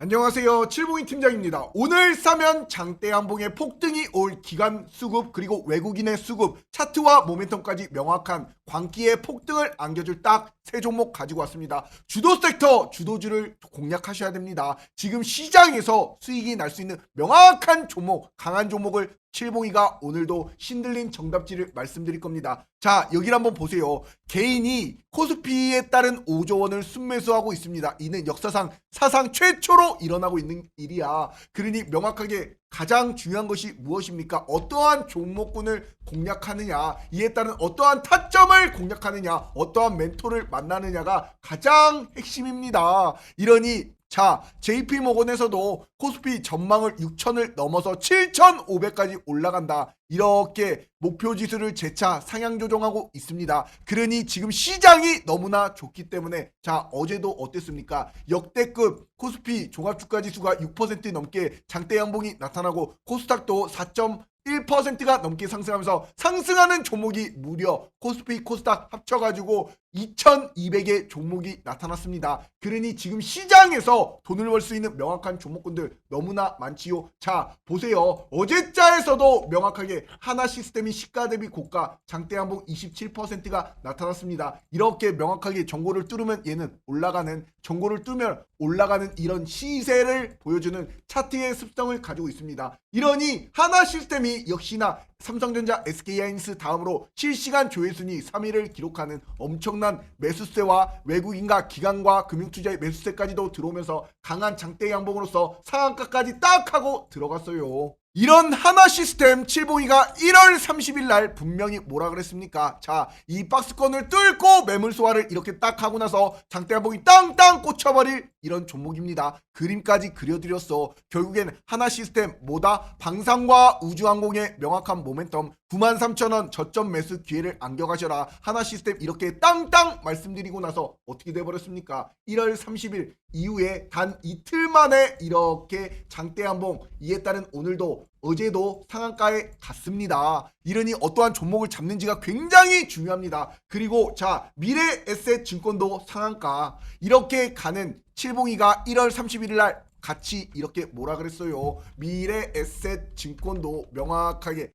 안녕하세요. 칠봉이 팀장입니다. 오늘 사면 장대 양봉의 폭등이 올 기관 수급 그리고 외국인의 수급 차트와 모멘텀까지 명확한 광기의 폭등을 안겨줄 딱 세 종목 가지고 왔습니다. 주도 섹터 주도주를 공략하셔야 됩니다. 지금 시장에서 수익이 날 수 있는 명확한 종목 강한 종목을 칠봉이가 오늘도 신들린 정답지를 말씀드릴 겁니다. 자, 여기를 한번 보세요. 개인이 코스피에 따른 5조 원을 순매수하고 있습니다. 이는 역사상 사상 최초로 일어나고 있는 일이야. 그러니 명확하게 가장 중요한 것이 무엇입니까? 어떠한 종목군을 공략하느냐, 이에 따른 어떠한 타점을 공략하느냐, 어떠한 멘토를 만나느냐가 가장 핵심입니다. 이러니 자, JP모건에서도 코스피 전망을 6천을 넘어서 7,500까지 올라간다. 이렇게 목표 지수를 재차 상향 조정하고 있습니다. 그러니 지금 시장이 너무나 좋기 때문에 자, 어제도 어땠습니까? 역대급 코스피 종합주가지수가 6% 넘게 장대 양봉이 나타나고 코스닥도 4.1%가 넘게 상승하면서 상승하는 종목이 무려 코스피 코스닥 합쳐가지고 2200의 종목이 나타났습니다. 그러니 지금 시장에서 돈을 벌 수 있는 명확한 종목군들 너무나 많지요. 자, 보세요. 어제자에서도 명확하게 하나시스템이 시가 대비 고가 장대 양봉 27%가 나타났습니다. 이렇게 명확하게 정고를 뚫으면 얘는 올라가는, 정고를 뚫으면 올라가는 이런 시세를 보여주는 차트의 습성을 가지고 있습니다. 이러니 하나시스템이 역시나 삼성전자, SK하이닉스 다음으로 실시간 조회순위 3위를 기록하는 엄청난 매수세와 외국인과 기관과 금융투자의 매수세까지도 들어오면서 강한 장대 양봉으로서 상한가까지 딱 하고 들어갔어요. 이런 하나시스템 칠봉이가 1월 30일 날 분명히 뭐라 그랬습니까? 자, 이 박스권을 뚫고 매물 소화를 이렇게 딱 하고 나서 장대 양봉이 땅땅 꽂혀버릴 이런 종목입니다. 그림까지 그려드렸어. 결국엔 하나시스템 뭐다? 방산과 우주항공의 명확한 모멘텀 93,000원 저점 매수 기회를 안겨가셔라. 하나시스템 이렇게 땅땅 말씀드리고 나서 어떻게 돼버렸습니까? 1월 30일 이후에 단 이틀 만에 이렇게 장대 양봉, 이에 따른 오늘도 어제도 상한가에 갔습니다. 이러니 어떠한 종목을 잡는지가 굉장히 중요합니다. 그리고 자, 미래에셋 증권도 상한가 이렇게 가는 칠봉이가 1월 31일 날 같이 이렇게 뭐라 그랬어요? 미래에셋 증권도 명확하게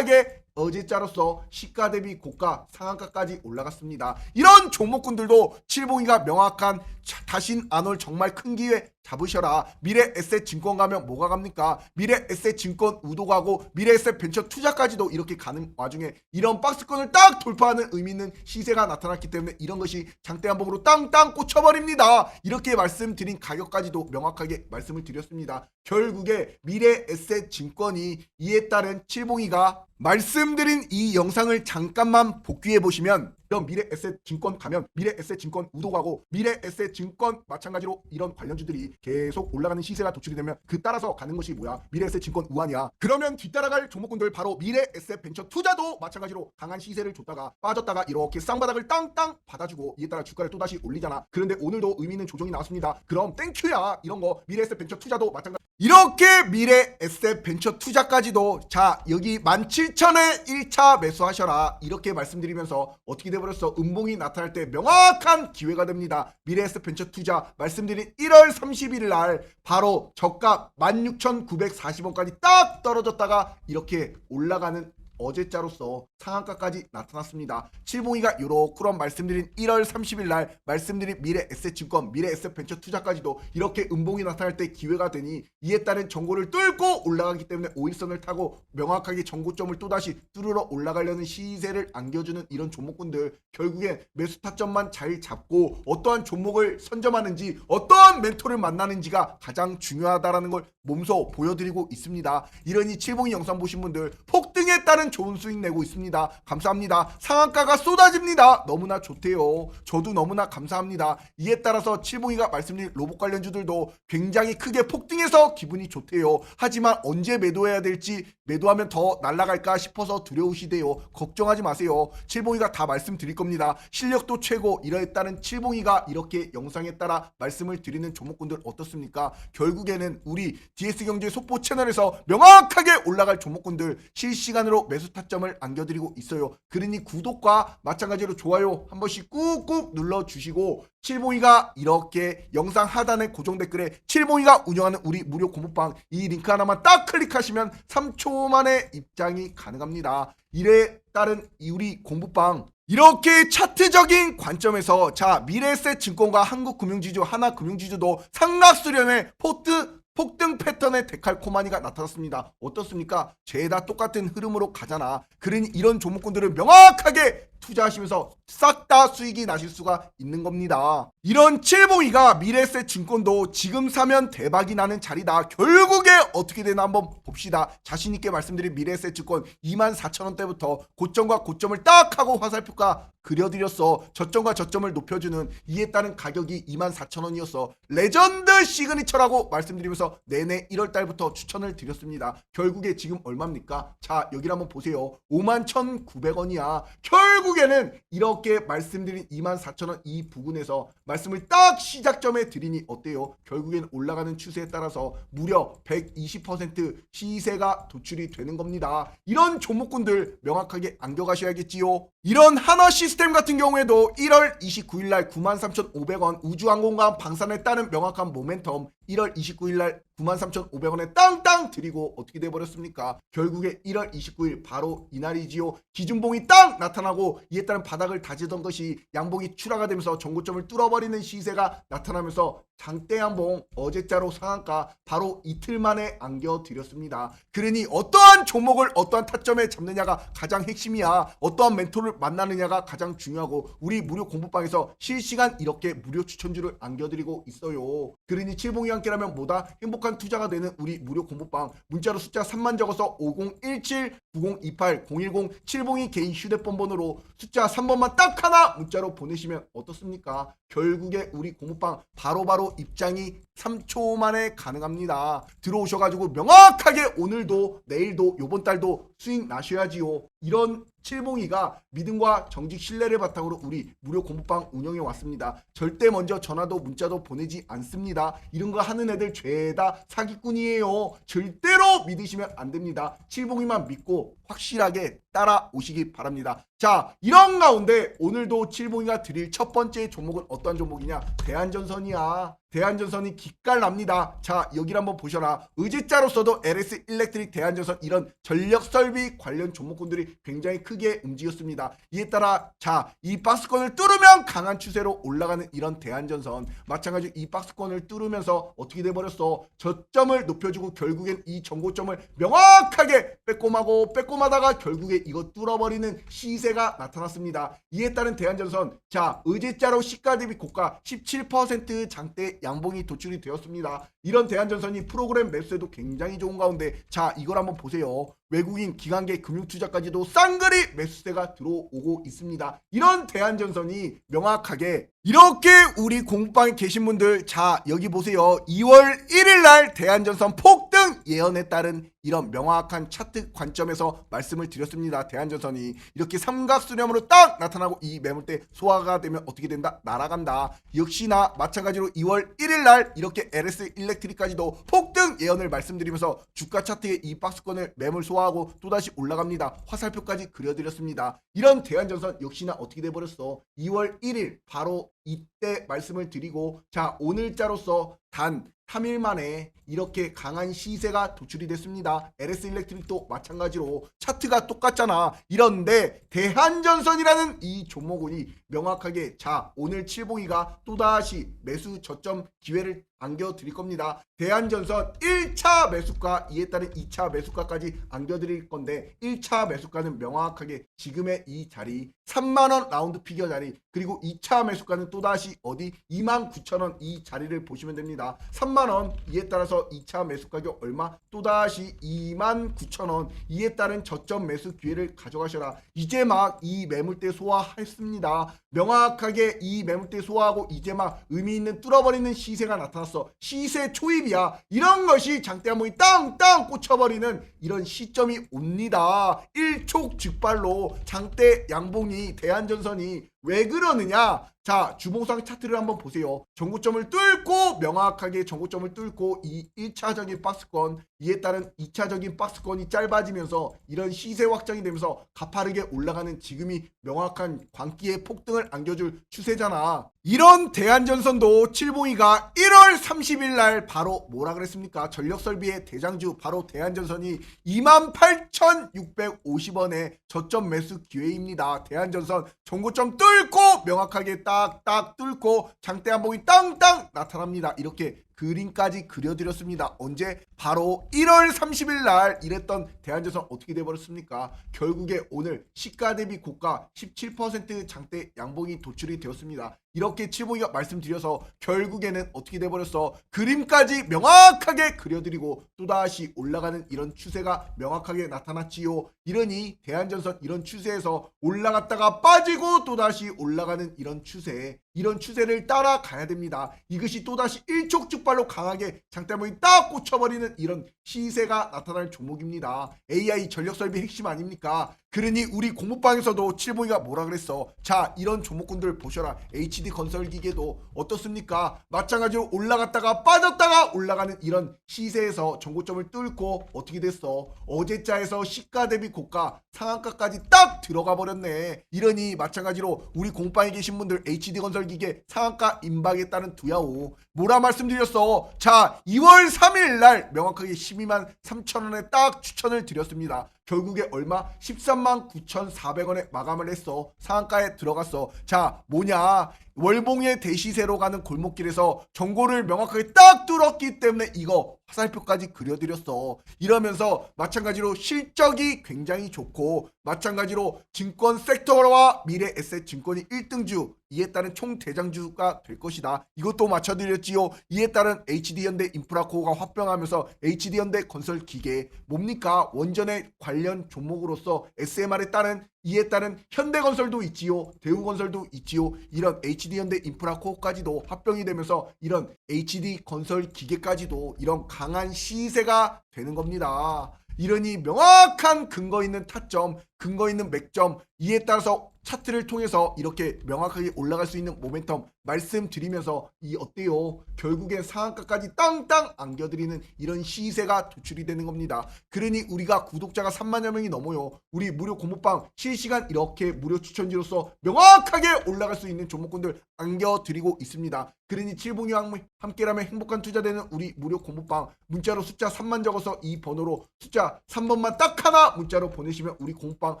어제자로서 시가 대비 고가 상한가까지 올라갔습니다. 이런 종목군들도 칠봉이가 명확한 다신 안 올 정말 큰 기회 잡으셔라. 미래에셋 증권 가면 뭐가 갑니까? 미래에셋 증권 우도 가고 미래에셋 벤처 투자까지도 이렇게 가는 와중에 이런 박스권을 딱 돌파하는 의미 있는 시세가 나타났기 때문에 이런 것이 장대 한봉으로 땅땅 꽂혀버립니다. 이렇게 말씀드린 가격까지도 명확하게 말씀을 드렸습니다. 결국에 미래에셋 증권이 이에 따른 칠봉이가 말씀드린 이 영상을 잠깐만 복귀해 보시면 이런 미래에셋 증권 가면 미래에셋 증권 우도 가고 미래에셋 증권 마찬가지로 이런 관련주들이 계속 올라가는 시세가 도출이 되면 그 따라서 가는 것이 뭐야? 미래에셋 증권 우환이야. 그러면 뒤따라갈 종목군들 바로 미래에셋 벤처 투자도 마찬가지로 강한 시세를 줬다가 빠졌다가 이렇게 쌍바닥을 땅땅 받아주고 이에 따라 주가를 또다시 올리잖아. 그런데 오늘도 의미 있는 조정이 나왔습니다. 그럼 땡큐야. 이런 거 미래에셋 벤처 투자도 마찬가지. 이렇게 미래에셋 벤처 투자까지도 자, 여기 17,000에 1차 매수하셔라. 이렇게 말씀드리면서 어떻게 돼버렸어? 음봉이 나타날 때 명확한 기회가 됩니다. 미래에셋 벤처 투자 말씀드린 1월 31일 날 바로 저가 16,940원까지 딱 떨어졌다가 이렇게 올라가는 어제자로서 상한가까지 나타났습니다. 칠봉이가 요렇게 말씀드린 1월 30일 날 말씀드린 미래에셋 증권, 미래에셋 벤처 투자까지도 이렇게 음봉이 나타날 때 기회가 되니 이에 따른 정고를 뚫고 올라가기 때문에 5일선을 타고 명확하게 정고점을 또다시 뚫으러 올라가려는 시세를 안겨주는 이런 종목군들 결국엔 매수 타점만 잘 잡고 어떠한 종목을 선점하는지 어떠한 멘토를 만나는지가 가장 중요하다라는 걸 몸소 보여드리고 있습니다. 이러니 칠봉이 영상 보신 분들 폭등에 따른 좋은 수익 내고 있습니다. 감사합니다. 상한가가 쏟아집니다. 너무나 좋대요. 저도 너무나 감사합니다. 이에 따라서 칠봉이가 말씀드린 로봇 관련주들도 굉장히 크게 폭등해서 기분이 좋대요. 하지만 언제 매도해야 될지 매도하면 더 날아갈까 싶어서 두려우시대요. 걱정하지 마세요. 칠봉이가 다 말씀드릴 겁니다. 실력도 최고. 이에 따른 칠봉이가 이렇게 영상에 따라 말씀을 드리는 종목군들 어떻습니까? 결국에는 우리 DS경제 속보 채널에서 명확하게 올라갈 종목군들 실시간으로 매수 매수 타점을 안겨드리고 있어요. 그러니 구독과 마찬가지로 좋아요 한 번씩 꾹꾹 눌러주시고, 칠봉이가 이렇게 영상 하단에 고정 댓글에 칠봉이가 운영하는 우리 무료 공부방 이 링크 하나만 딱 클릭하시면 3초 만에 입장이 가능합니다. 이에 따른 우리 공부방 이렇게 차트적인 관점에서 자 미래에셋 증권과 한국금융지주 하나금융지주도 상락 수렴의 폭등 패턴의 데칼코마니가 나타났습니다. 어떻습니까? 죄다 똑같은 흐름으로 가잖아. 그러니 이런 종목군들을 명확하게 투자하시면서 싹 다 수익이 나실 수가 있는 겁니다. 이런 칠봉이가 미래에셋 증권도 지금 사면 대박이 나는 자리다. 결국에 어떻게 되나 한번 봅시다. 자신있게 말씀드린 미래에셋 증권 24,000원대부터 고점과 고점을 딱 하고 화살표가 그려드렸어. 저점과 저점을 높여주는 이에 따른 가격이 24,000원이었어. 레전드 시그니처라고 말씀드리면서 내내 1월달부터 추천을 드렸습니다. 결국에 지금 얼마입니까? 자 여기를 한번 보세요. 51,900원이야. 결국에는 이렇게 말씀드린 24,000원 이 부근에서 말씀을 딱 시작점에 드리니 어때요? 결국엔 올라가는 추세에 따라서 무려 120% 시세가 도출이 되는 겁니다. 이런 종목군들 명확하게 안겨가셔야겠지요. 이런 하나 시스템 같은 경우에도 1월 29일날 93,500원 우주항공과 방산에 따른 명확한 모멘텀 1월 29일날 93,500원에 땅땅 드리고 어떻게 돼버렸습니까? 결국에 1월 29일 바로 이날이지요. 기준봉이 딱 나타나고 이에 따른 바닥을 다지던 것이 양봉이 출하가 되면서 전고점을 뚫어버리는 시세가 나타나면서 장대양봉 어제자로 상한가 바로 이틀 만에 안겨드렸습니다. 그러니 어떠한 종목을 어떠한 타점에 잡느냐가 가장 핵심이야. 어떠한 멘토를 만나느냐가 가장 중요하고 우리 무료 공부방에서 실시간 이렇게 무료 추천주를 안겨드리고 있어요. 그러니 칠봉이 함께라면 뭐다 행복한 투자가 되는 우리 무료 공부방 문자로 숫자 3만 적어서 5017-9028-010 칠봉이 개인 휴대폰 번호로 숫자 3번만 딱 하나 문자로 보내시면 어떻습니까? 결국에 우리 공부방 바로바로 입장이 3초 만에 가능합니다. 들어오셔가지고 명확하게 오늘도 내일도 요번 달도 수익 나셔야지요. 이런 칠봉이가 믿음과 정직 신뢰를 바탕으로 우리 무료 공부방 운영해 왔습니다. 절대 먼저 전화도 문자도 보내지 않습니다. 이런 거 하는 애들 죄다 사기꾼이에요. 절대로 믿으시면 안 됩니다. 칠봉이만 믿고 확실하게 따라오시기 바랍니다. 자 이런 가운데 오늘도 칠봉이가 드릴 첫 번째 종목은 어떤 종목이냐? 대한전선이야. 대한전선이 기깔납니다. 자 여기를 한번 보셔라. 의지자로서도 LS 일렉트릭 대한전선 이런 전력설비 관련 종목군들이 굉장히 크게 움직였습니다. 이에 따라 자 이 박스권을 뚫으면 강한 추세로 올라가는 이런 대한전선 마찬가지로 이 박스권을 뚫으면서 어떻게 돼버렸어? 저점을 높여주고 결국엔 이 전고점을 명확하게 빼꼼하다가 결국에 이거 뚫어버리는 시세가 나타났습니다. 이에 따른 대한전선 자 의제자로 시가 대비 고가 17% 장대 양봉이 도출이 되었습니다. 이런 대한전선이 프로그램 매수에도 굉장히 좋은 가운데 자 이걸 한번 보세요. 외국인 기관계 금융투자까지도 쌍거리 매수세가 들어오고 있습니다. 이런 대한전선이 명확하게 이렇게 우리 공부방에 계신 분들 자 여기 보세요. 2월 1일날 대한전선 폭등 예언에 따른 이런 명확한 차트 관점에서 말씀을 드렸습니다. 대한전선이 이렇게 삼각수렴으로 딱 나타나고 이 매물대 소화가 되면 어떻게 된다? 날아간다. 역시나 마찬가지로 2월 1일날 이렇게 LS 일렉트릭까지도 폭등 예언을 말씀드리면서 주가 차트의 이 박스권을 매물 소화하고 또다시 올라갑니다. 화살표까지 그려드렸습니다. 이런 대한전선 역시나 어떻게 돼버렸어? 2월 1일 바로 이때 말씀을 드리고 자 오늘자로서 단 3일 만에 이렇게 강한 시세가 도출이 됐습니다. LS 일렉트릭도 마찬가지로 차트가 똑같잖아. 이런데 대한전선이라는 이 종목군이 명확하게 자 오늘 칠봉이가 또다시 매수 저점 기회를 안겨드릴 겁니다. 대한전선 1차 매수가 이에 따른 2차 매수가까지 안겨드릴 건데 1차 매수가는 명확하게 지금의 이 자리 3만원 라운드 피겨 자리 그리고 2차 매수가는 또다시 어디 29,000원 이 자리를 보시면 됩니다. 3만원 이에 따라서 2차 매수 가격 얼마? 또다시 29,000원 이에 따른 저점 매수 기회를 가져가셔라. 이제 막 이 매물대 소화했습니다. 명확하게 이 매물대 소화하고 이제 막 의미 있는 뚫어버리는 시세가 나타났어. 시세 초입이야. 이런 것이 장대 한봉이 땅땅 꽂혀버리는 이런 시점이 옵니다. 일촉즉발로 장대 양봉이 대한전선이 왜 그러느냐? 자, 주봉상 차트를 한번 보세요. 전고점을 뚫고 명확하게 전고점을 뚫고 이 1차적인 박스권, 이에 따른 2차적인 박스권이 짧아지면서 이런 시세 확장이 되면서 가파르게 올라가는 지금이 명확한 광기의 폭등을 안겨줄 추세잖아. 이런 대한전선도 칠봉이가 1월 30일 날 바로 뭐라 그랬습니까? 전력설비의 대장주 바로 대한전선이 28,650원의 저점 매수 기회입니다. 대한전선 전고점 뚫고 명확하게 딱딱 뚫고 장대 한봉이 땅땅 나타납니다. 이렇게 그림까지 그려드렸습니다. 언제? 바로 1월 30일 날 이랬던 대한전선 어떻게 돼버렸습니까? 결국에 오늘 시가 대비 고가 17% 장대 양봉이 도출이 되었습니다. 이렇게 칠봉이가 말씀드려서 결국에는 어떻게 돼버렸어? 그림까지 명확하게 그려드리고 또다시 올라가는 이런 추세가 명확하게 나타났지요. 이러니 대한전선 이런 추세에서 올라갔다가 빠지고 또다시 올라가는 이런 추세, 이런 추세를 따라가야 됩니다. 이것이 또다시 일촉즉발로 강하게 장대봉이 딱 꽂혀버리는 이런 시세가 나타날 종목입니다. AI 전력설비 핵심 아닙니까? 그러니 우리 공모방에서도 칠봉이가 뭐라 그랬어? 자, 이런 종목군들 보셔라. HD 건설기계도 어떻습니까? 마찬가지로 올라갔다가 빠졌다가 올라가는 이런 시세에서 전고점을 뚫고 어떻게 됐어? 어제자에서 시가 대비 고가 상한가까지 딱 들어가 버렸네. 이러니 마찬가지로 우리 공방에 계신 분들 HD 건설기계 상한가 임박에 따른 두야오. 뭐라 말씀드렸어? 자, 2월 3일 날 명확하게 12만 3천원에 딱 추천을 드렸습니다. 결국에 얼마? 13만 9,400원에 마감을 했어. 상한가에 들어갔어. 자, 뭐냐? 월봉의 대시세로 가는 골목길에서 정고를 명확하게 딱 뚫었기 때문에 이거 화살표까지 그려드렸어. 이러면서 마찬가지로 실적이 굉장히 좋고 마찬가지로 증권 섹터와 미래 에셋 증권이 1등주, 이에 따른 총 대장주가 될 것이다. 이것도 맞춰드렸지요. 이에 따른 HD현대 인프라코어가 합병하면서 HD현대 건설기계 뭡니까? 원전의 관련 종목으로서 SMR에 따른 이에 따른 현대건설도 있지요. 대우건설도 있지요. 이런 HD현대 인프라코어까지도 합병이 되면서 이런 HD건설기계까지도 이런 강한 시세가 되는 겁니다. 이러니 명확한 근거 있는 타점, 근거 있는 맥점, 이에 따라서 차트를 통해서 이렇게 명확하게 올라갈 수 있는 모멘텀 말씀드리면서 이 어때요? 결국엔 상한가까지 땅땅 안겨드리는 이런 시세가 도출이 되는 겁니다. 그러니 우리가 구독자가 3만여 명이 넘어요. 우리 무료 공모방 실시간 이렇게 무료 추천지로서 명확하게 올라갈 수 있는 종목군들 안겨드리고 있습니다. 그러니 칠봉이와 함께라면 행복한 투자되는 우리 무료 공모방 문자로 숫자 3만 적어서 이 번호로 숫자 3번만 딱 하나 문자로 보내시면 우리 공모방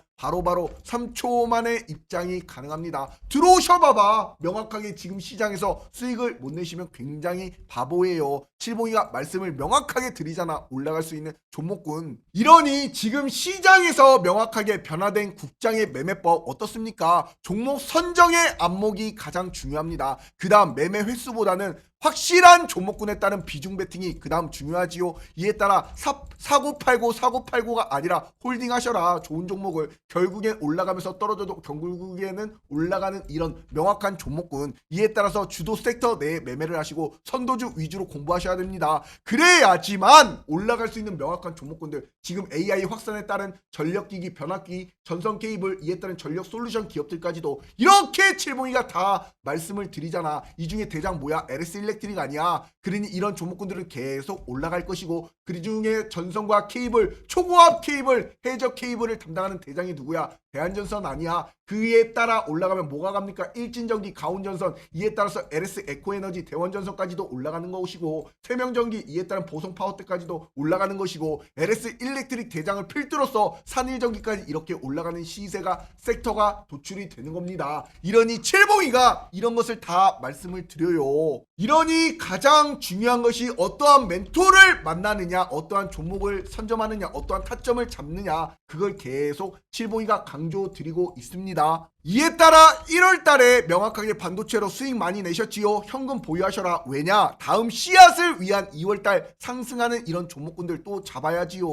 바로바로 3초 만에 입장이 가능합니다. 들어오셔봐봐. 명확하게 지금 시장에서 수익을 못 내시면 굉장히 바보예요. 칠봉이가 말씀을 명확하게 드리잖아. 올라갈 수 있는 종목군. 이러니 지금 시장에서 명확하게 변화된 국장의 매매법 어떻습니까? 종목 선정의 안목이 가장 중요합니다. 그 다음 매매 횟수보다는 확실한 종목군에 따른 비중 베팅이 그 다음 중요하지요. 이에 따라 사고팔고가 아니라 홀딩하셔라. 좋은 종목을 결국엔 올라가면서 떨어져도 결국에는 올라가는 이런 명확한 종목군. 이에 따라서 주도 섹터 내에 매매를 하시고 선도주 위주로 공부하셔야 됩니다. 그래야지만 올라갈 수 있는 명확한 종목군들, 지금 AI 확산에 따른 전력기기, 변압기기, 전선 케이블, 이에 따른 전력 솔루션 기업들까지도 이렇게 칠봉이가 다 말씀을 드리잖아. 이 중에 대장 뭐야? LS 일렉트릭 아니야. 그러니 이런 종목군들은 계속 올라갈 것이고 그 중에 전선과 케이블, 초고압 케이블, 해적 케이블을 담당하는 대장이 누구야? 대한전선 아니야. 그에 따라 올라가면 뭐가 갑니까? 일진전기, 가온전선, 이에 따라서 LS 에코에너지, 대원전선까지도 올라가는 것이고 세명전기, 이에 따른 보성파워텍까지도 올라가는 것이고 LS 일렉트릭 대장을 필두로서 산일전기까지 이렇게 올라가는 시세가 섹터가 도출이 되는 겁니다. 이러니 칠봉이가 이런 것을 다 말씀을 드려요. 이러니 가장 중요한 것이 어떠한 멘토를 만나느냐, 어떠한 종목을 선점하느냐, 어떠한 타점을 잡느냐, 그걸 계속 칠봉이가 강조드리고 있습니다. 이에 따라 1월 달에 명확하게 반도체로 수익 많이 내셨지요. 현금 보유하셔라. 왜냐? 다음 씨앗을 위한 2월 달 상승하는 이런 종목군들 또 잡아야지요.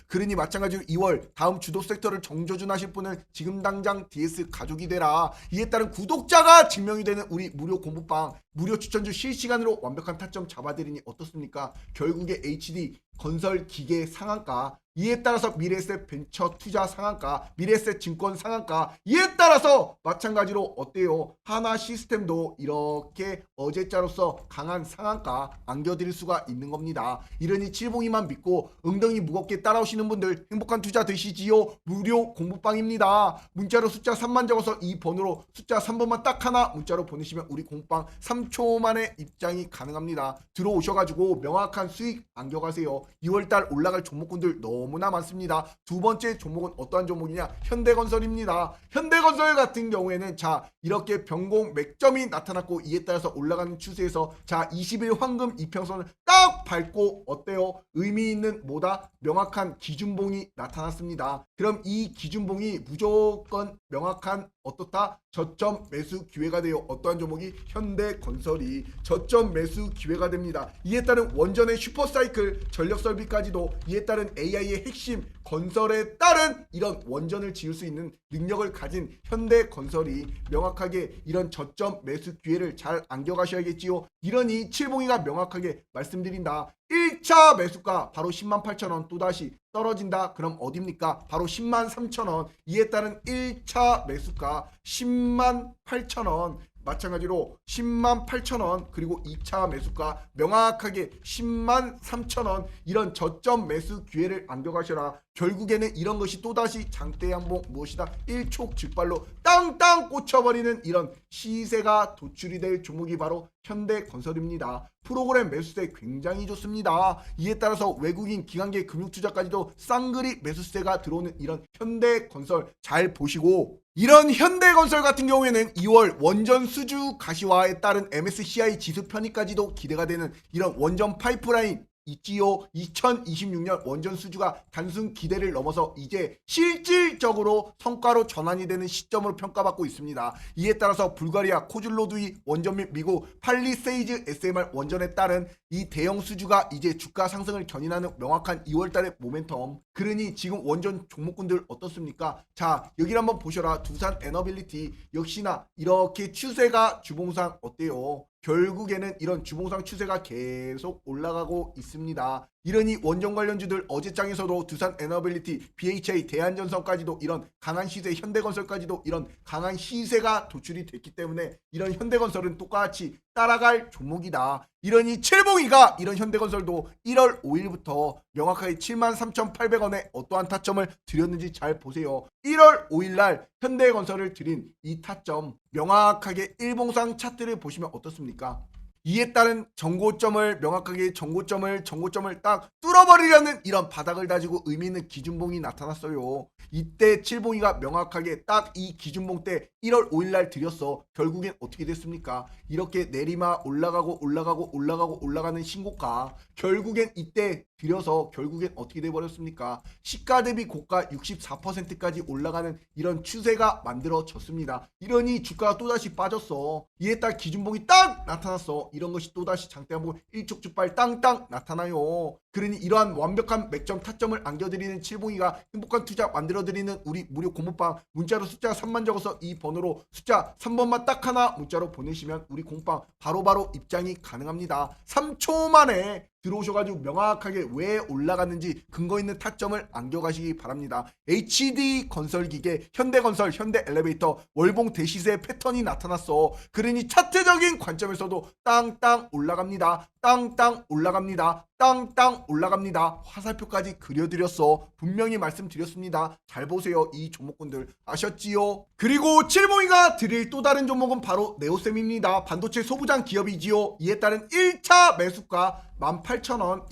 그러니 마찬가지로 2월 다음 주도 섹터를 정조준하실 분은 지금 당장 DS 가족이 되라. 이에 따른 구독자가 증명이 되는 우리 무료 공부방 무료 추천주 실시간으로 완벽한 타점 잡아드리니 어떻습니까? 결국에 HD 건설 기계 상한가 이에 따라서 미래에셋 벤처 투자 상한가, 미래에셋 증권 상한가, 이에 따라서 마찬가지로 어때요? 하나 시스템도 이렇게 어제자로서 강한 상한가 안겨드릴 수가 있는 겁니다. 이러니 칠봉이만 믿고 엉덩이 무겁게 따라오시는 분들 행복한 투자 되시지요? 무료 공부방입니다. 문자로 숫자 3만 적어서 이 번호로 숫자 3번만 딱 하나 문자로 보내시면 우리 공부방 3초 만에 입장이 가능합니다. 들어오셔가지고 명확한 수익 안겨가세요. 2월달 올라갈 종목군들 너무나 많습니다. 두 번째 종목은 어떠한 종목이냐? 현대건설입니다. 현대건설 같은 경우에는 자 이렇게 변공 맥점이 나타났고 이에 따라서 올라가는 추세에서 자 20일 황금 이평선을 딱 밟고 어때요? 의미 있는 뭐다? 명확한 기준봉이 나타났습니다. 그럼 이 기준봉이 무조건 명확한 어떻다? 저점 매수 기회가 되어 어떠한 종목이 현대건설이 저점 매수 기회가 됩니다. 이에 따른 원전의 슈퍼사이클 전력 설비까지도 이에 따른 AI의 핵심 건설에 따른 이런 원전을 지을 수 있는 능력을 가진 현대건설이 명확하게 이런 저점 매수 기회를 잘 안겨가셔야겠지요. 이러니 칠봉이가 명확하게 말씀드린다. 1차 매수가 바로 108,000원 또다시 떨어진다. 그럼 어딥니까? 바로 103,000원. 이에 따른 1차 매수가 108,000원. 마찬가지로 108,000원 그리고 2차 매수가 명확하게 103,000원 이런 저점 매수 기회를 안겨가셔라. 결국에는 이런 것이 또다시 장대 양봉 무엇이다? 일촉즉발로 땅땅 꽂혀버리는 이런 시세가 도출이 될 종목이 바로 현대건설입니다. 프로그램 매수세 굉장히 좋습니다. 이에 따라서 외국인 기관계 금융투자까지도 쌍그리 매수세가 들어오는 이런 현대건설 잘 보시고 이런 현대건설 같은 경우에는 2월 원전 수주 가시화에 따른 MSCI 지수 편입까지도 기대가 되는 이런 원전 파이프라인 있지요. 2026년 원전 수주가 단순 기대를 넘어서 이제 실질적으로 성과로 전환이 되는 시점으로 평가받고 있습니다. 이에 따라서 불가리아 코즐로두이 원전 및 미국 팔리세이즈 SMR 원전에 따른 이 대형 수주가 이제 주가 상승을 견인하는 명확한 2월달의 모멘텀. 그러니 지금 원전 종목군들 어떻습니까? 자 여기를 한번 보셔라. 두산 에너빌리티 역시나 이렇게 추세가 주봉상 어때요? 결국에는 이런 주봉상 추세가 계속 올라가고 있습니다. 이러니 원전 관련주들 어제장에서도 두산 에너빌리티, BHA, 대한전선까지도 이런 강한 시세, 현대건설까지도 이런 강한 시세가 도출이 됐기 때문에 이런 현대건설은 똑같이 따라갈 종목이다. 이러니 칠봉이가 이런 현대건설도 1월 5일부터 명확하게 73,800원에 어떠한 타점을 드렸는지 잘 보세요. 1월 5일날 현대건설을 드린 이 타점 명확하게 일봉상 차트를 보시면 어떻습니까? 이에 따른 정고점을 명확하게 정고점을 딱 뚫어버리려는 이런 바닥을 다지고 의미 있는 기준봉이 나타났어요. 이때 칠봉이가 명확하게 딱 이 기준봉 때 1월 5일날 드렸어. 결국엔 어떻게 됐습니까? 이렇게 내리막 올라가는 신고가 결국엔 이때 드려서 결국엔 어떻게 돼버렸습니까? 시가 대비 고가 64%까지 올라가는 이런 추세가 만들어졌습니다. 이러니 주가가 또다시 빠졌어. 이에 따라 기준봉이 딱 나타났어. 이런 것이 또다시 장대 한번 일촉즉발 땅땅 나타나요. 그러니 이러한 완벽한 맥점 타점을 안겨드리는 칠봉이가 행복한 투자 만들어드리는 우리 무료 공부방 문자로 숫자 3만 적어서 이 번호로 숫자 3번만 딱 하나 문자로 보내시면 우리 공부방 바로바로 입장이 가능합니다. 3초 만에 들어오셔가지고 명확하게 왜 올라갔는지 근거 있는 타점을 안겨가시기 바랍니다. HD 건설기계, 현대건설, 현대엘리베이터, 월봉 대시세 패턴이 나타났어. 그러니 차트적인 관점에서도 땅땅 올라갑니다. 땅땅 올라갑니다. 땅땅 올라갑니다. 화살표까지 그려드렸어. 분명히 말씀드렸습니다. 잘 보세요. 이 종목군들 아셨지요? 그리고 칠봉이가 드릴 또 다른 종목은 바로 네오셈입니다. 반도체 소부장 기업이지요. 이에 따른 1차 매수가 18,000원.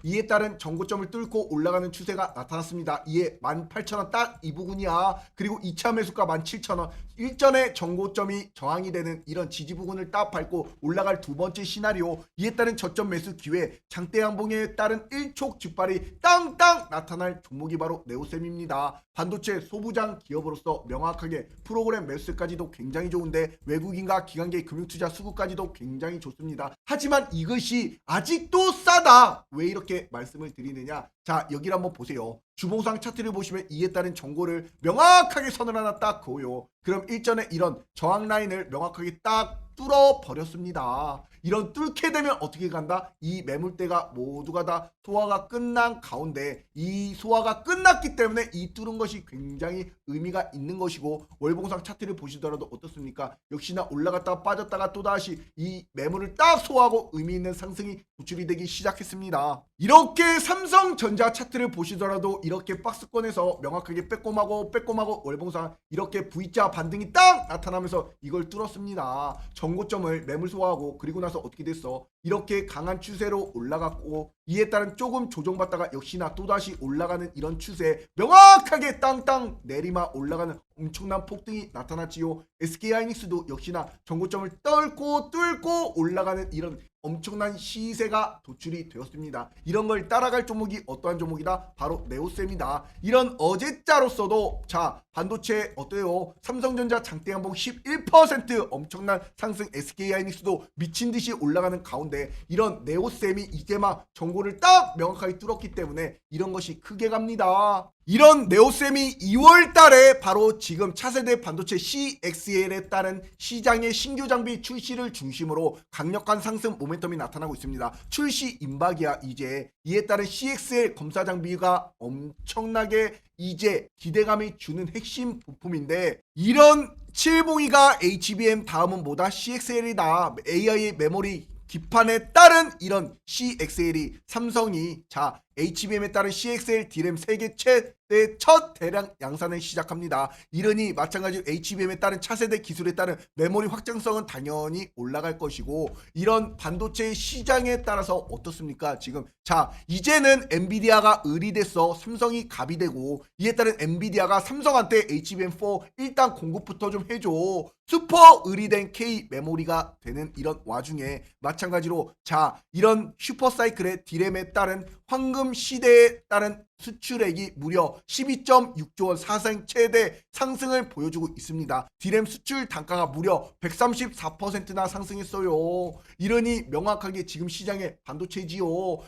이에 따른 정고점을 뚫고 올라가는 추세가 나타났습니다. 이에 18,000원 딱 이 부분이야. 그리고 2차 매수가 17,000원. 일전에 정고점이 저항이 되는 이런 지지 부분을 딱 밟고 올라갈 두 번째 시나리오. 이에 따른 저점 매수 기회, 장대 양봉에 따른 일촉즉발이 땅땅 나타날 종목이 바로 네오셈입니다. 반도체 소부장 기업으로서 명확하게 프로그램 매수까지도 굉장히 좋은데 외국인과 기관계 금융투자 수급까지도 굉장히 좋습니다. 하지만 이것이 아직도 싸다. 왜 이렇게 말씀을 드리느냐? 자 여기를 한번 보세요. 주봉상 차트를 보시면 이에 따른 정보를 명확하게 선을 하나 딱 그어요. 그럼 일전에 이런 저항 라인을 명확하게 딱 뚫어 버렸습니다. 이런 뚫게 되면 어떻게 간다? 이 매물대가 모두가 다 소화가 끝난 가운데 이 소화가 끝났기 때문에 이 뚫은 것이 굉장히 의미가 있는 것이고, 월봉상 차트를 보시더라도 어떻습니까? 역시나 올라갔다가 빠졌다가 또다시 이 매물을 딱 소화하고 의미 있는 상승이 도출이 되기 시작했습니다. 이렇게 삼성전자 차트를 보시더라도 이렇게 박스권에서 명확하게 빼꼼하고 월봉상 이렇게 V자 반등이 딱 나타나면서 이걸 뚫었습니다. 전고점을 매물 소화하고, 그리고 나서 어떻게 됐어? 이렇게 강한 추세로 올라갔고, 이에 따른 조금 조정받다가 역시나 또다시 올라가는 이런 추세, 명확하게 땅땅 내리막 올라가는 엄청난 폭등이 나타났지요. SK하이닉스도 역시나 전고점을 뚫고 올라가는 이런 엄청난 시세가 도출이 되었습니다. 이런 걸 따라갈 종목이 어떠한 종목이다? 바로 네오셈이다. 이런 어제자로서도 자, 반도체 어때요? 삼성전자 장대양봉 11% 엄청난 상승, SK하이닉스도 미친듯이 올라가는 가운데 이런 네오셈이 이제 막 정보를 딱 명확하게 뚫었기 때문에 이런 것이 크게 갑니다. 이런 네오셈이 2월 달에 바로 지금 차세대 반도체 CXL에 따른 시장의 신규 장비 출시를 중심으로 강력한 상승 모멘텀이 나타나고 있습니다. 출시 임박이야 이제. 이에 따른 CXL 검사 장비가 엄청나게 이제 기대감이 주는 핵심 부품인데, 이런 702가 HBM 다음은 뭐다? CXL이다. AI 메모리 기판에 따른 이런 CXL이 삼성이 자 HBM에 따른 CXL D램 세계 최대 첫 대량 양산을 시작합니다. 이러니 마찬가지로 HBM에 따른 차세대 기술에 따른 메모리 확장성은 당연히 올라갈 것이고, 이런 반도체 시장에 따라서 어떻습니까? 지금 자 이제는 엔비디아가 을이 됐어. 삼성이 갑이 되고, 이에 따른 엔비디아가 삼성한테 HBM4 일단 공급부터 좀 해줘. 슈퍼 을이 된 K 메모리가 되는 이런 와중에 마찬가지로 자 이런 슈퍼사이클의 D램에 따른 황금 시대에 따른 수출액이 무려 12.6조 원 사상 최대 상승을 보여주고 있습니다. D램 수출 단가가 무려 134%나 상승했어요. 이러니 명확하게 지금 시장에 반도체지요.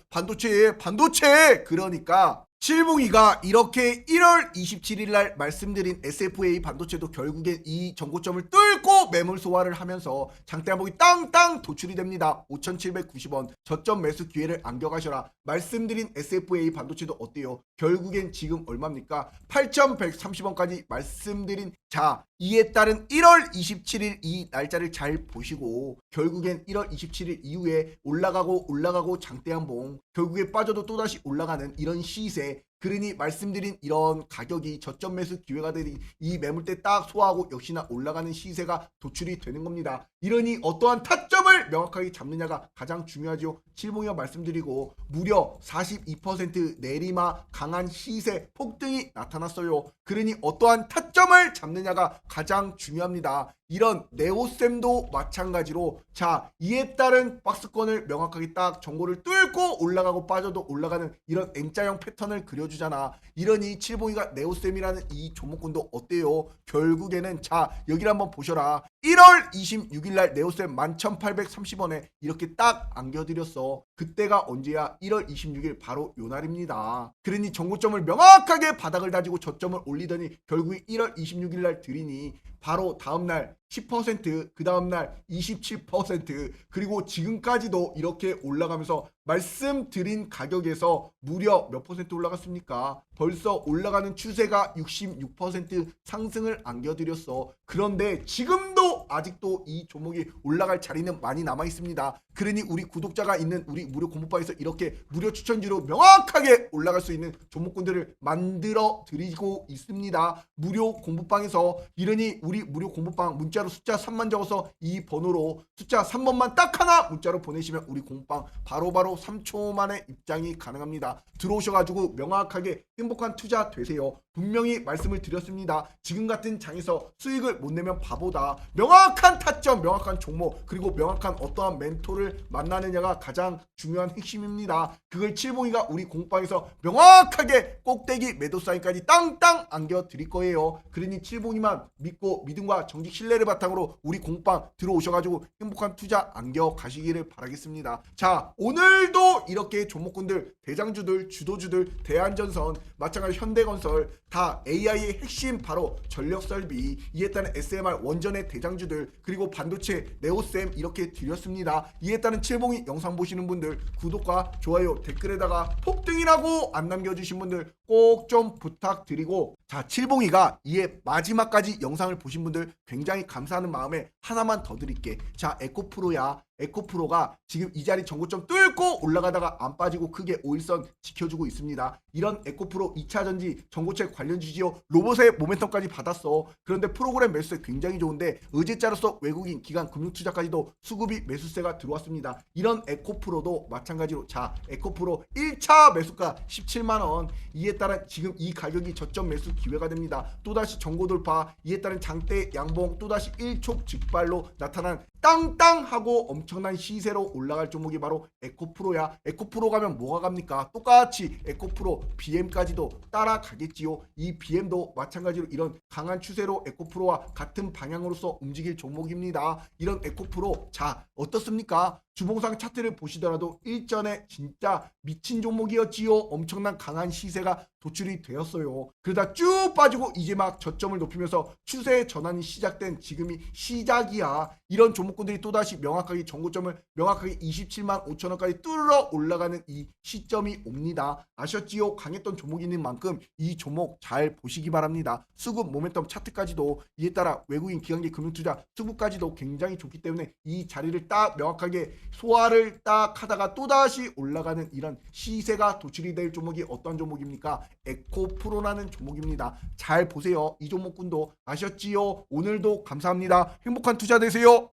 반도체. 그러니까 702가 이렇게 1월 27일 날 말씀드린 SFA 반도체도 결국엔 이 전고점을 뚫고 매물 소화를 하면서 장대한봉이 땅땅 도출이 됩니다. 5,790원 저점 매수 기회를 안겨가셔라. 말씀드린 SFA 반도체도 어때요? 결국엔 지금 얼마입니까? 8,130원까지 말씀드린 자 이에 따른 1월 27일 이 날짜를 잘 보시고, 결국엔 1월 27일 이후에 올라가고 장대한봉 결국에 빠져도 또다시 올라가는 이런 시세, 그러니 말씀드린 이런 가격이 저점 매수 기회가 되니 이 매물대 딱 소화하고 역시나 올라가는 시세가 도출이 되는 겁니다. 이러니 어떠한 타점을 명확하게 잡느냐가 가장 중요하죠. 칠봉이가 말씀드리고 무려 42% 내리막 강한 시세 폭등이 나타났어요. 그러니 어떠한 타점을 잡느냐가 가장 중요합니다. 이런 네오셈도 마찬가지로 자 이에 따른 박스권을 명확하게 딱 정보를 뚫고 올라가고 빠져도 올라가는 이런 N자형 패턴을 그려주잖아. 이러니 칠봉이가 네오셈이라는 이 종목군도 어때요? 결국에는 자 여기를 한번 보셔라. 1월 26일 날 네오셈 11,830원에 이렇게 딱 안겨드렸어. 그때가 언제야? 1월 26일 바로 요 날입니다. 그러니 정고점을 명확하게 바닥을 다지고 저점을 올리더니 결국에 1월 26일 날 들이니 바로 다음날 10%, 그 다음날 27%, 그리고 지금까지도 이렇게 올라가면서 말씀드린 가격에서 무려 몇 퍼센트 올라갔습니까? 벌써 올라가는 추세가 66% 상승을 안겨드렸어. 그런데 지금도 아직도 이 종목이 올라갈 자리는 많이 남아 있습니다. 그러니 우리 구독자가 있는 우리 무료 공부방에서 이렇게 무료 추천주로 명확하게 올라갈 수 있는 종목군들을 만들어 드리고 있습니다. 무료 공부방에서. 이러니 우리 무료 공부방 문자로 숫자 3만 적어서 이 번호로 숫자 3번만 딱 하나 문자로 보내시면 우리 공부방 바로바로 3초 만에 입장이 가능합니다. 들어오셔가지고 명확하게 행복한 투자 되세요. 분명히 말씀을 드렸습니다. 지금 같은 장에서 수익을 못 내면 바보다. 명확한 타점, 명확한 종목, 그리고 명확한 어떠한 멘토를 만나느냐가 가장 중요한 핵심입니다. 그걸 칠봉이가 우리 공방에서 명확하게 꼭대기 매도 사인까지 땅땅 안겨 드릴 거예요. 그러니 칠봉이만 믿고 믿음과 정직 신뢰를 바탕으로 우리 공방 들어오셔가지고 행복한 투자 안겨 가시기를 바라겠습니다. 자, 오늘도 이렇게 종목군들, 대장주들, 주도주들, 대한전선, 마찬가지 현대건설 다 AI의 핵심 바로 전력설비, 이에 따른 SMR 원전의 대장주들 종목주들 그리고 반도체 네오셈 이렇게 드렸습니다. 이에 따른 칠봉이 영상 보시는 분들 구독과 좋아요 댓글에다가 폭등이라고 안 남겨주신 분들 꼭 좀 부탁드리고, 자, 칠봉이가 이에 마지막까지 영상을 보신 분들 굉장히 감사하는 마음에 하나만 더 드릴게. 자, 에코프로야. 에코프로가 지금 이 자리 전고점 뚫고 올라가다가 안 빠지고 크게 5일선 지켜주고 있습니다. 이런 에코프로 2차전지 전고체 관련 주지요. 로봇의 모멘텀까지 받았어. 그런데 프로그램 매수세 굉장히 좋은데 의제자로서 외국인 기관 금융투자까지도 수급이 매수세가 들어왔습니다. 이런 에코프로도 마찬가지로, 자, 에코프로 1차 매수가 17만원. 이에 따른 지금 이 가격이 저점 매수 기회가 됩니다. 또다시 전고 돌파, 이에 따른 장대 양봉, 또다시 일촉즉발로 나타난 땅땅하고 엄청난 시세로 올라갈 종목이 바로 에코프로야. 에코프로 가면 뭐가 갑니까? 똑같이 에코프로 BM까지도 따라가겠지요. 이 BM도 마찬가지로 이런 강한 추세로 에코프로와 같은 방향으로서 움직일 종목입니다. 이런 에코프로, 자, 어떻습니까? 주봉상 차트를 보시더라도 일전에 진짜 미친 종목이었지요. 엄청난 강한 시세가 도출이 되었어요. 그러다 쭉 빠지고 이제 막 저점을 높이면서 추세 전환이 시작된 지금이 시작이야. 이런 종목군들이 또다시 명확하게 전고점을 명확하게 27만 5천원까지 뚫어 올라가는 이 시점이 옵니다. 아셨지요? 강했던 종목이 있는 만큼 이 종목 잘 보시기 바랍니다. 수급 모멘텀 차트까지도, 이에 따라 외국인 기관계 금융투자 수급까지도 굉장히 좋기 때문에 이 자리를 딱 명확하게 소화를 딱 하다가 또다시 올라가는 이런 시세가 도출이 될 종목이 어떤 종목입니까? 에코프로라는 종목입니다. 잘 보세요. 이 종목군도. 아셨지요? 오늘도 감사합니다. 행복한 투자 되세요.